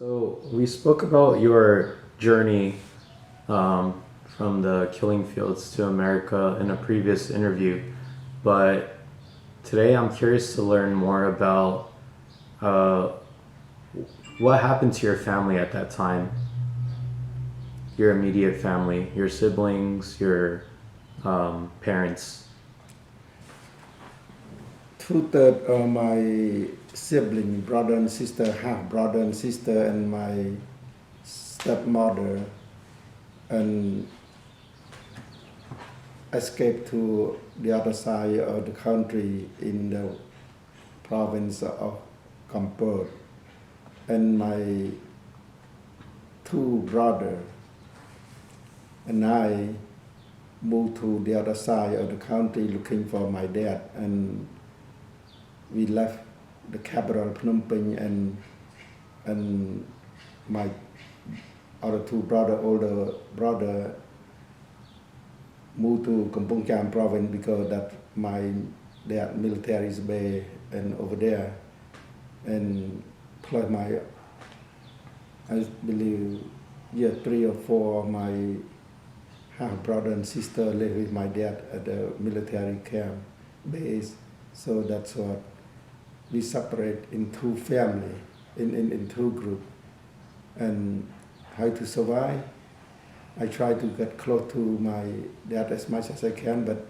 So we spoke about your journey from the killing fields to America in a previous interview, but today I'm curious to learn more about uh, what happened to your family at that time, your immediate family, your siblings, your parents. Two-thirds of my sibling, brother and sister, half brother and sister, and my stepmother, and escaped to the other side of the country in the province of Kampot. And my two brothers and I moved to the other side of the country looking for my dad, and we left the capital Phnom Penh, and my other two older brother moved to Kampong Cham province because that my dad military is based and over there, and plus I believe three or four of my half brother and sister live with my dad at the military camp base. So that's what we separate in two family, in two group. And how to survive? I try to get close to my dad as much as I can, but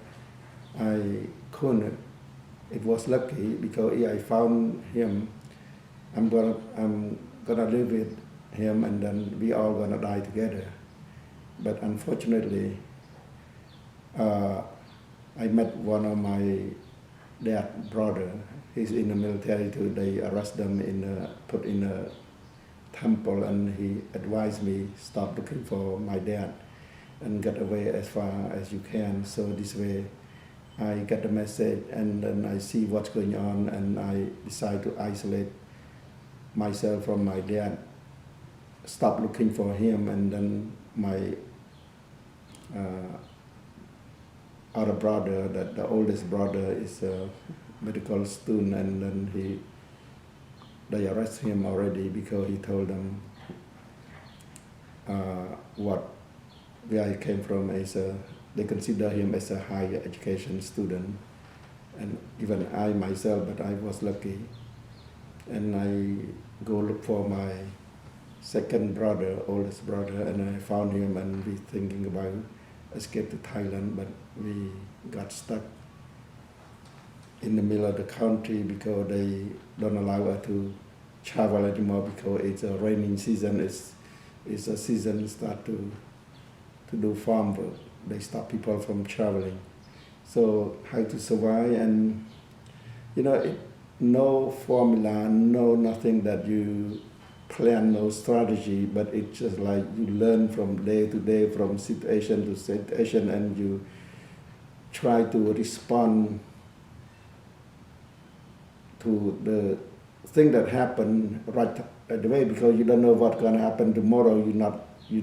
I couldn't. It was lucky because I found him. I'm gonna live with him, and then we all gonna die together. But unfortunately, I met one of my dad brother. He's in the military too. They arrest them put in a temple, and he advised me stop looking for my dad and get away as far as you can. So this way, I get the message, and then I see what's going on, and I decide to isolate myself from my dad, stop looking for him, and then my other brother, that the oldest brother, is a medical student, and then they arrest him already because he told them where I came from. They consider him as a higher education student, and even I myself, but I was lucky, and I go look for my second brother, oldest brother, and I found him, and we thinking about escape to Thailand, but we got stuck in the middle of the country because they don't allow us to travel anymore because it's a raining season. It's a season start to do farm work. They stop people from traveling. So how to survive, and no formula, no nothing that you plan, no strategy, but it's just like you learn from day to day, from situation to situation, and you try to respond to the thing that happened right away, because you don't know what's going to happen tomorrow. You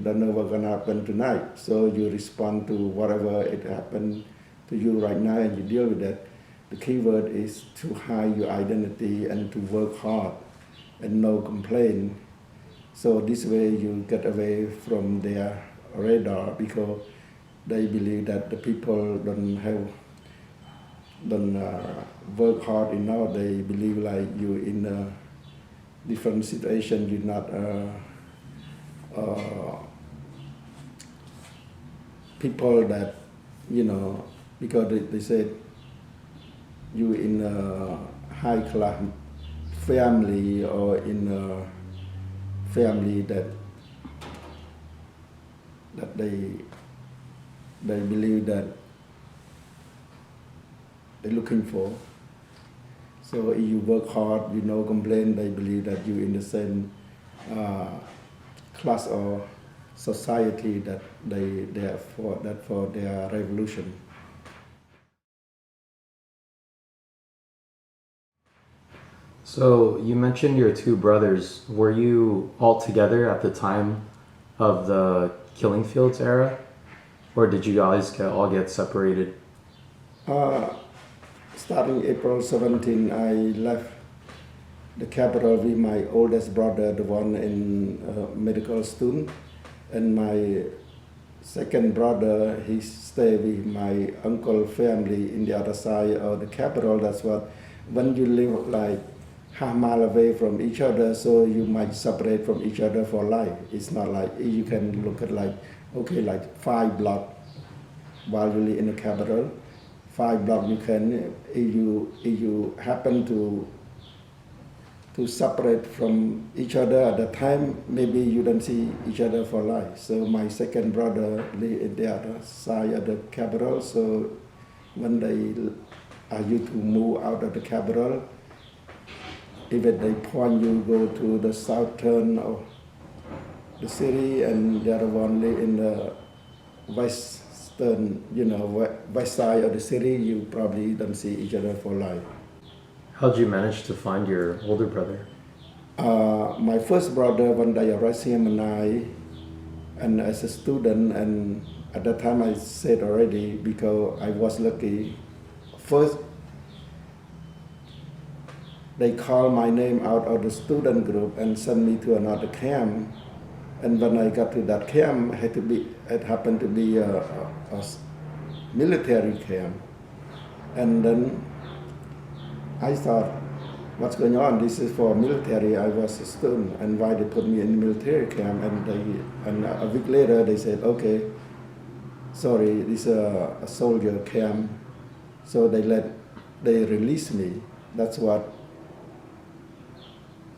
don't know what's going to happen tonight. So you respond to whatever it happened to you right now, and you deal with that. The key word is to hide your identity and to work hard and no complaint. So this way you get away from their radar, because they believe that the people don't work hard enough. They believe like you in a different situation. You're not people that because they said you in a high class family, or in a family that they believe that they're looking for. So if you work hard, you no complain, they believe that you in the same class or society that they are for their revolution. So you mentioned your two brothers. Were you all together at the time of the killing fields era, or did you guys all get separated? Starting April 17, I left the capital with my oldest brother, the one in medical student, and my second brother, he stay with my uncle family in the other side of the capital. That's what, when you live like half mile away from each other, so you might separate from each other for life. It's not like you can look at like, okay, like 5 blocks while you live in the capital. 5 blocks you can, if you happen to separate from each other at the time, maybe you don't see each other for life. So my second brother live in the other side of the capital. So when they are you to move out of the capital, if at the point you go to the southern of the city, and the other one live in the western, west side of the city, you probably don't see each other for life. How'd you manage to find your older brother? My first brother, one day arrested him and as a student, and at that time I said already, because I was lucky. First, they called my name out of the student group and sent me to another camp. And when I got to that camp, it happened to be a military camp. And then I thought, what's going on? This is for military. I was a student, and why they put me in military camp? And a week later they said, okay, sorry, this is a soldier camp. So they released me. That's what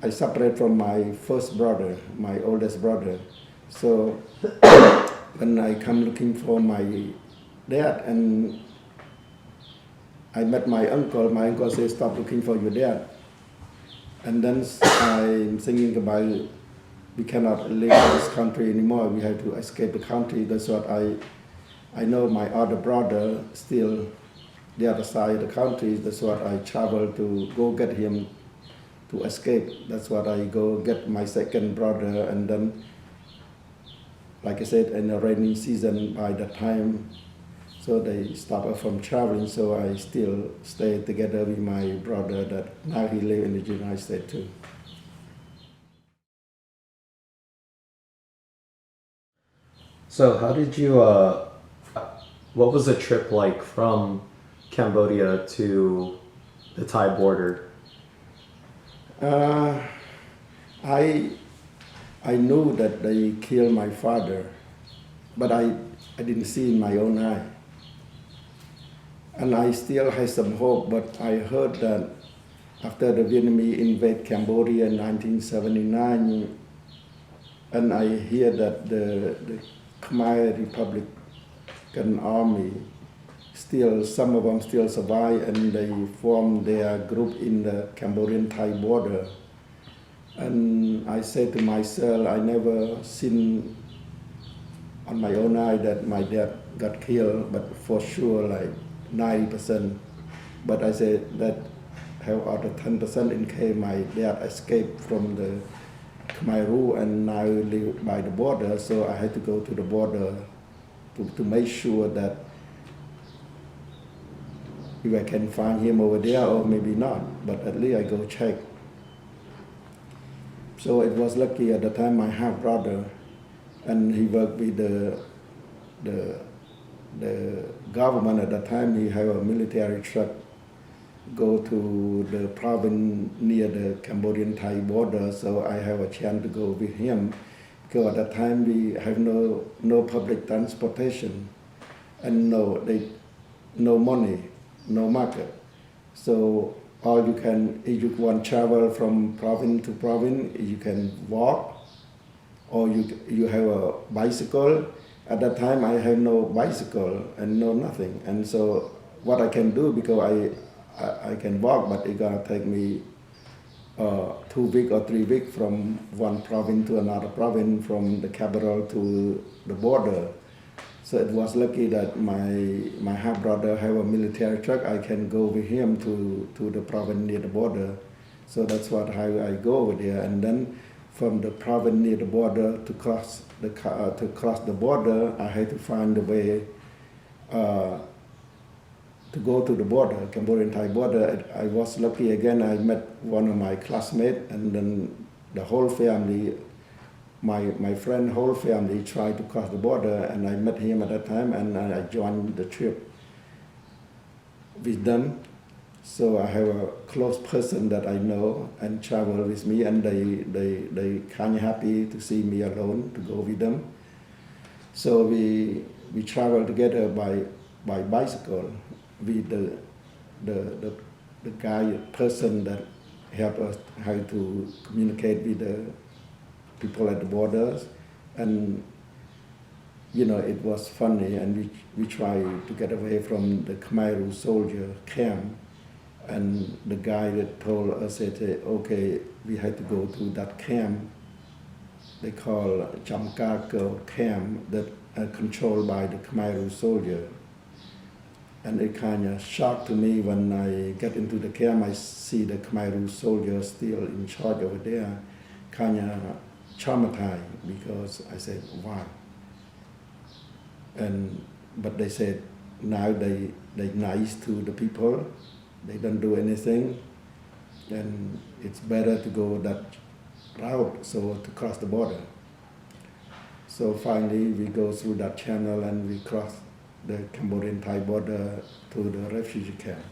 I separate from my first brother, my oldest brother. So when I come looking for my dad, and I met my uncle said, stop looking for your dad. And then I'm thinking about, we cannot live in this country anymore. We have to escape the country. That's what I know my other brother still the other side of the country. That's what I travel to go get him to escape. That's what I go get my second brother. And then, like I said, in the rainy season by that time, so they stop us from traveling, so I still stay together with my brother that now he lives in the United States too. So how did you, what was the trip like from Cambodia to the Thai border? I knew that they killed my father, but I didn't see in my own eye. And I still had some hope, but I heard that after the Vietnamese invaded Cambodia in 1979, and I hear that the Khmer Republican Army some of them still survive, and they form their group in the Cambodian-Thai border. And I said to myself, I never seen on my own eye that my dad got killed, but for sure like 90%. But I said that have other 10% in case my dad escaped from the Khmer rule and now live by the border. So I had to go to the border to make sure that if I can find him over there, or maybe not, but at least I go check. So it was lucky at the time my half brother, and he worked with the government at the time. He had a military truck go to the province near the Cambodian-Thai border, so I have a chance to go with him, because at that time we have no public transportation, and no money, no market. So all you can, if you want to travel from province to province, you can walk, or you have a bicycle. At that time I have no bicycle and no nothing, and so what I can do, because I can walk, but it's gonna take me 2 weeks or 3 weeks from one province to another province, from the capital to the border. So it was lucky that my half brother have a military truck. I can go with him to the province near the border. So that's how I go over there. And then from the province near the border to cross the border, I had to find a way to go to the border, Cambodian-Thai border. I was lucky again. I met one of my classmates, and then the whole family, my friend, whole family tried to cross the border, and I met him at that time, and I joined the trip with them. So I have a close person that I know and travel with me, and they kind of happy to see me alone to go with them. So we travel together by bicycle with the guy person that help us how to communicate with the people at the borders, and it was funny, and we try to get away from the Khmer Rouge soldier camp, and the guy that told us said, okay, we had to go to that camp they call Chamka camp that are controlled by the Khmer Rouge soldier. And it kind of shocked to me when I get into the camp, I see the Khmer Rouge soldier still in charge over there, kind of traumatized, because I said, wow. But they said now they nice to the people, they don't do anything, and it's better to go that route, so to cross the border. So finally we go through that channel and we cross the Cambodian-Thai border to the refugee camp.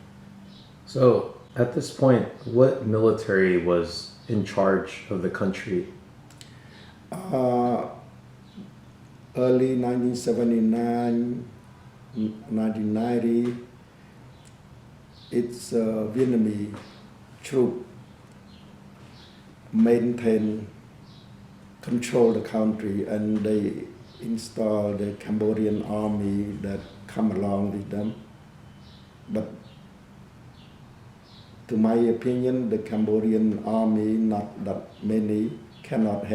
So at this point, what military was in charge of the country? Early 1979, 1990, it's Vietnamese troop control the country, and they install the Cambodian army that come along with them. But to my opinion, the Cambodian army, not that many, cannot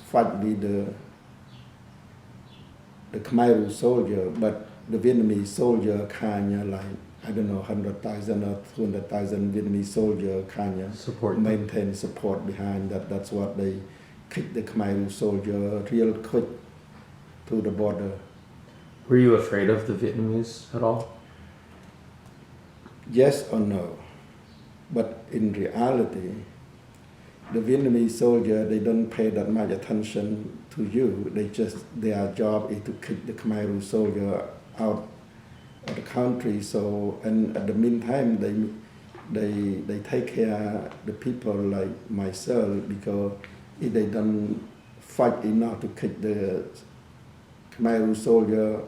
fight with the Khmer Rouge soldier, but the Vietnamese soldier kind of like, I don't know, 100,000 or 200,000 Vietnamese soldier kind of maintain support behind that. That's what they kick the Khmer Rouge soldier real quick to the border. Were you afraid of the Vietnamese at all? Yes or no. But in reality, the Vietnamese soldier, they don't pay that much attention to you. Their job is to kick the Khmer Rouge soldier out of the country. So, and at the meantime, they take care of the people like myself, because if they don't fight enough to kick the Khmer Rouge soldier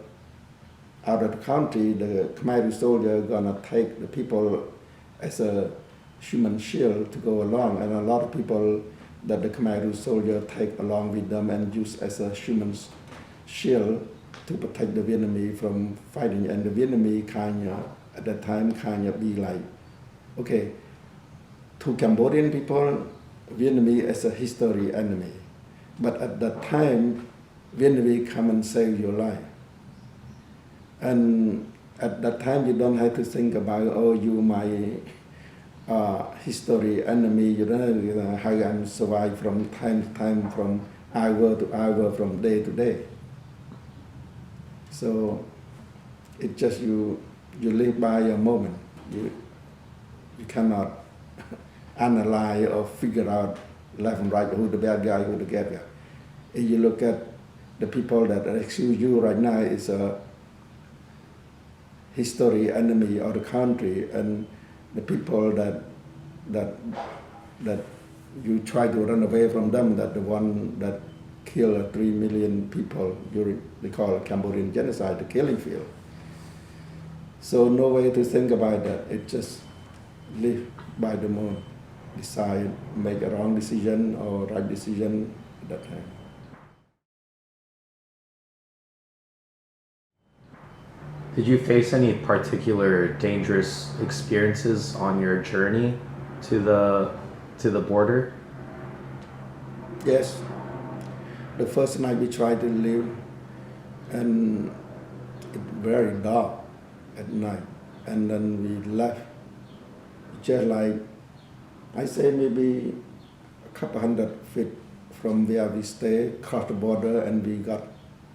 out of the country, the Khmer Rouge soldier gonna take the people as a human shield to go along, and a lot of people that the Khmer Rouge soldier take along with them and use as a human shield to protect the Vietnamese from fighting. And the Vietnamese kind of, at that time, kind of be like, okay, to Cambodian people, Vietnamese as a history enemy. But at that time, Vietnamese come and save your life. And at that time, you don't have to think about, oh, you my history enemy. You don't know how I'm survive from time to time, from hour to hour, from day to day. So it just you live by a moment. You cannot analyze or figure out left and right who the bad guy, who the good guy. If you look at the people that accuse you right now, is a history enemy of the country, and the people that you try to run away from them, that the one that killed 3 million people during, they call it Cambodian genocide, the killing field. So no way to think about that. It just live by the moment, decide, make a wrong decision or right decision at that time. Did you face any particular dangerous experiences on your journey to the border? Yes. The first night we tried to leave, and it's very dark at night, and then we left. Just like, I say maybe a couple hundred feet from where we stay, crossed the border, and we got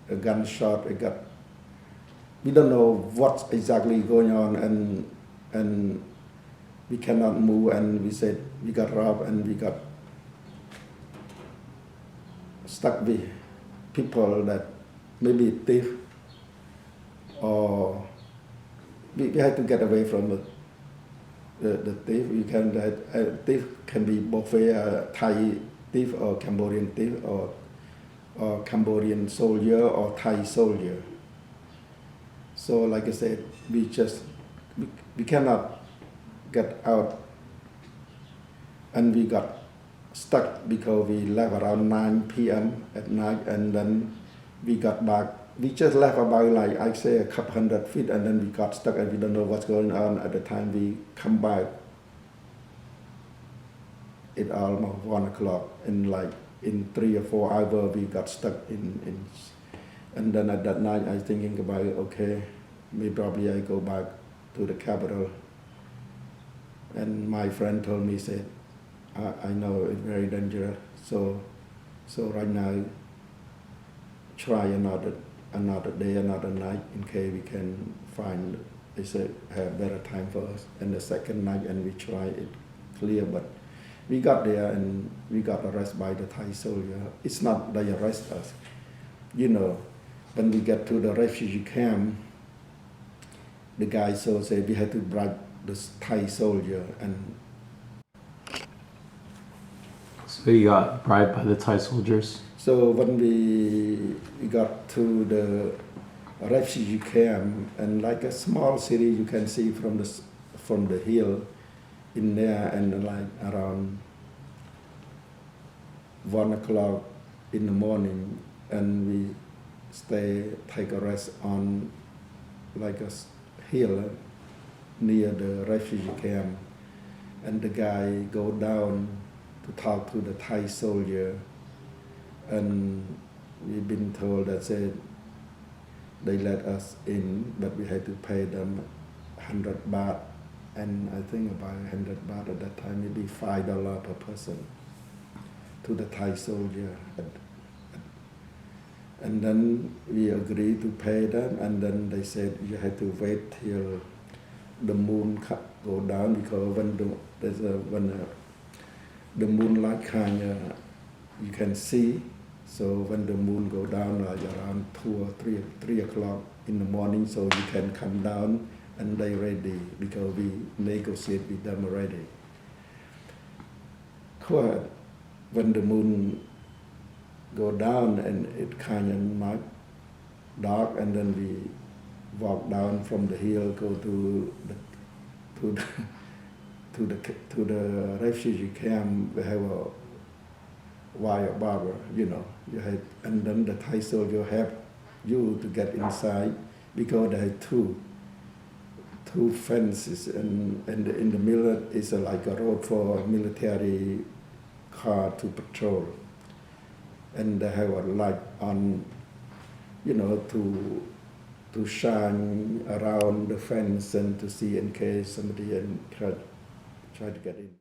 a gunshot. We got we don't know what's exactly going on, and we cannot move, and we said we got robbed and we got stuck with people that maybe thief, or we had to get away from the thief. We can thief can be both Thai thief or Cambodian thief, or Cambodian soldier or Thai soldier. So like I said, we cannot get out, and we got stuck because we left around 9 p.m. at night, and then we got back. We just left about, like I say, a couple hundred feet, and then we got stuck, and we don't know what's going on. At the time we come back, it almost 1 o'clock, and like in 3 or 4 hours we got stuck in and then at that night I thinking about, okay, maybe probably I go back to the capital. And my friend told me, said, I know it's very dangerous, so right now try another day, another night, in case we can find, they said, have better time for us. And the second night, and we try it clear, but we got there and we got arrested by the Thai soldier. It's not they arrest us, when we get to the refugee camp, the guy said we had to bribe this Thai soldier, and So you got bribed by the Thai soldiers? so when we got to the refugee camp, and like a small city, you can see from the hill in there, and like around 1 o'clock in the morning, and we take a rest on like a hill near the refugee camp, and the guy go down to talk to the Thai soldier, and we've been told that they let us in, but we had to pay them 100 baht, and I think about 100 baht at that time, maybe $5 per person to the Thai soldier. And then we agreed to pay them, and then they said you had to wait till the moon go down, because when the moonlight kind of you can see. So when the moon go down, like around 2 or 3 o'clock in the morning, so you can come down, and they ready, because we negotiate with them already. But when the moon go down, and it kind of not dark, and then we walk down from the hill, go to the refugee camp. We have a wire barber, and then the Thai soldier help you to get inside, because they have two fences, and in the middle is like a road for military car to patrol, and they have a light on, to shine around the fence and to see in case somebody try to get in.